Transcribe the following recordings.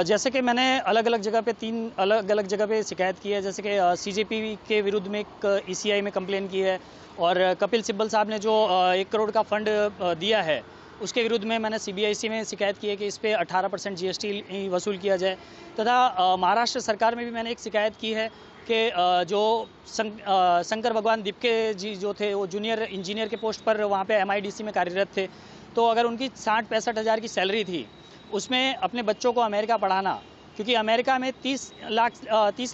जैसे कि मैंने अलग अलग जगह पे 3 अलग अलग जगह पे शिकायत की है। जैसे कि सीजेपी के विरुद्ध में एक ईसीआई में कंप्लेन की है, और कपिल सिब्बल साहब ने जो 1 करोड़ का फंड दिया है, उसके विरुद्ध में मैंने सीबीआईसी में शिकायत की है कि इस पे 18% जीएसटी वसूल किया जाए। तथा महाराष्ट्र सरकार में भी मैंने एक शिकायत की है कि जो शंकर भगवान दिपके जी जो थे, वो जूनियर इंजीनियर के पोस्ट पर वहाँ पे एमआईडीसी में कार्यरत थे। तो अगर उनकी 60-65 हज़ार की सैलरी थी, उसमें अपने बच्चों को अमेरिका पढ़ाना, क्योंकि अमेरिका में 30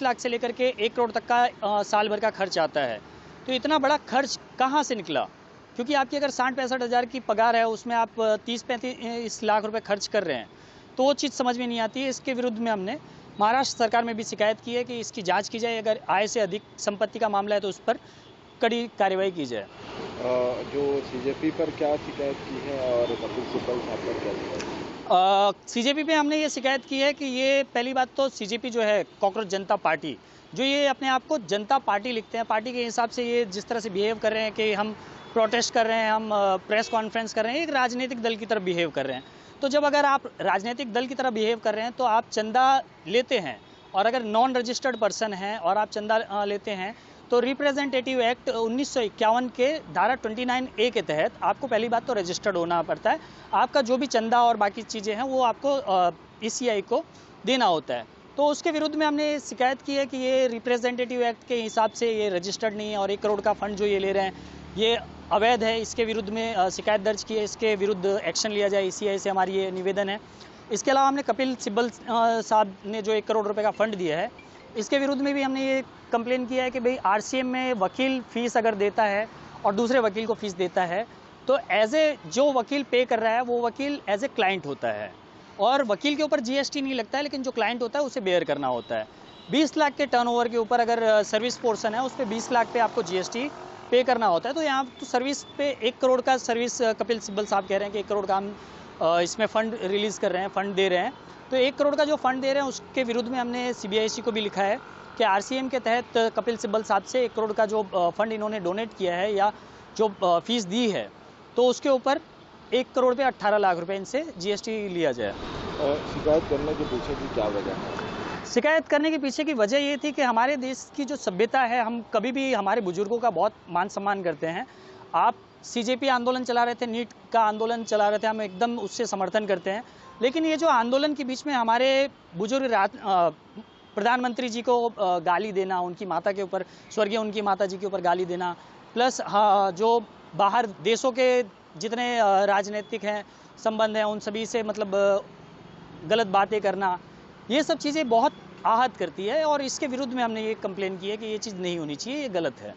लाख से लेकर के 1 करोड़ तक का साल भर का खर्च आता है। तो इतना बड़ा खर्च कहाँ से निकला? क्योंकि आपकी अगर 60-65 हज़ार की पगार है, उसमें आप 30-35 लाख रुपए खर्च कर रहे हैं, तो वो चीज़ समझ में नहीं आती है। इसके विरुद्ध में हमने महाराष्ट्र सरकार में भी शिकायत की है कि इसकी जांच की जाए। अगर आय से अधिक संपत्ति का मामला है तो उस पर कड़ी कार्रवाई की जाए। जो सीजेपी पर क्या शिकायत की है और कपिल सिब्बल साहब पर क्या शिकायत की? सीजेपी पे हमने ये शिकायत की है कि ये पहली बात तो सीजेपी जो है, कॉकरोच जनता पार्टी, जो ये अपने आप को जनता पार्टी लिखते हैं, पार्टी के हिसाब से ये जिस तरह से बिहेव कर रहे हैं कि हम प्रोटेस्ट कर रहे हैं, हम प्रेस कॉन्फ्रेंस कर रहे हैं, एक राजनीतिक दल की तरफ बिहेव कर रहे हैं। तो जब अगर आप राजनीतिक दल की तरह बिहेव कर रहे हैं तो आप चंदा लेते हैं, और अगर नॉन रजिस्टर्ड पर्सन हैं और आप चंदा लेते हैं, तो रिप्रेजेंटेटिव एक्ट 1951 के धारा 29A के तहत आपको पहली बात तो रजिस्टर्ड होना पड़ता है। आपका जो भी चंदा और बाकी चीज़ें हैं वो आपको ईसीआई को देना होता है। तो उसके विरुद्ध में हमने शिकायत की है कि ये रिप्रेजेंटेटिव एक्ट के हिसाब से ये रजिस्टर्ड नहीं है, और 1 करोड़ का फंड जो ये ले रहे हैं ये अवैध है। इसके विरुद्ध में शिकायत दर्ज की है, इसके विरुद्ध एक्शन लिया जाए, ईसीआई से हमारी ये निवेदन है। इसके अलावा हमने कपिल सिब्बल साहब ने जो 1 करोड़ रुपए का फंड दिया है, इसके विरुद्ध में भी हमने ये कंप्लेन किया है कि भाई आरसीएम में वकील फ़ीस अगर देता है और दूसरे वकील को फ़ीस देता है, तो एज ए जो वकील पे कर रहा है वो वकील एज ए क्लाइंट होता है, और वकील के ऊपर जीएसटी नहीं लगता है, लेकिन जो क्लाइंट होता है उसे बेयर करना होता है। 20 लाख के टर्नओवर के ऊपर अगर सर्विस पोर्शन है, उस पर 20 लाख पे आपको जीएसटी पे करना होता है। तो यहाँ तो सर्विस पे 1 करोड़ का सर्विस कपिल सिब्बल साहब कह रहे हैं कि 1 करोड़ का हम इसमें फ़ंड रिलीज़ कर रहे हैं, फ़ंड दे रहे हैं। तो 1 करोड़ का जो फंड दे रहे हैं उसके विरुद्ध में हमने सीबीआईसी को भी लिखा है कि आरसीएम के तहत कपिल सिब्बल साहब से 1 करोड़ का जो फंड इन्होंने डोनेट किया है या जो फीस दी है, तो उसके ऊपर 1 करोड़ पे 18 लाख रुपए इनसे जीएसटी लिया जाए। शिकायत करने के पीछे की क्या वजह है? शिकायत करने के पीछे की वजह ये थी कि हमारे देश की जो सभ्यता है, हम कभी भी हमारे बुजुर्गों का बहुत मान सम्मान करते हैं। आप सीजेपी आंदोलन चला रहे थे, नीट का आंदोलन चला रहे थे, हम एकदम उससे समर्थन करते हैं। लेकिन ये जो आंदोलन के बीच में हमारे बुजुर्ग प्रधानमंत्री जी को गाली देना, उनकी माता के ऊपर, स्वर्गीय उनकी माता जी के ऊपर गाली देना, प्लस जो बाहर देशों के जितने राजनीतिक हैं संबंध हैं, उन सभी से मतलब गलत बातें करना, ये सब चीज़ें बहुत आहत करती है, और इसके विरुद्ध में हमने ये कंप्लेन की है कि ये चीज़ नहीं होनी चाहिए, ये गलत है।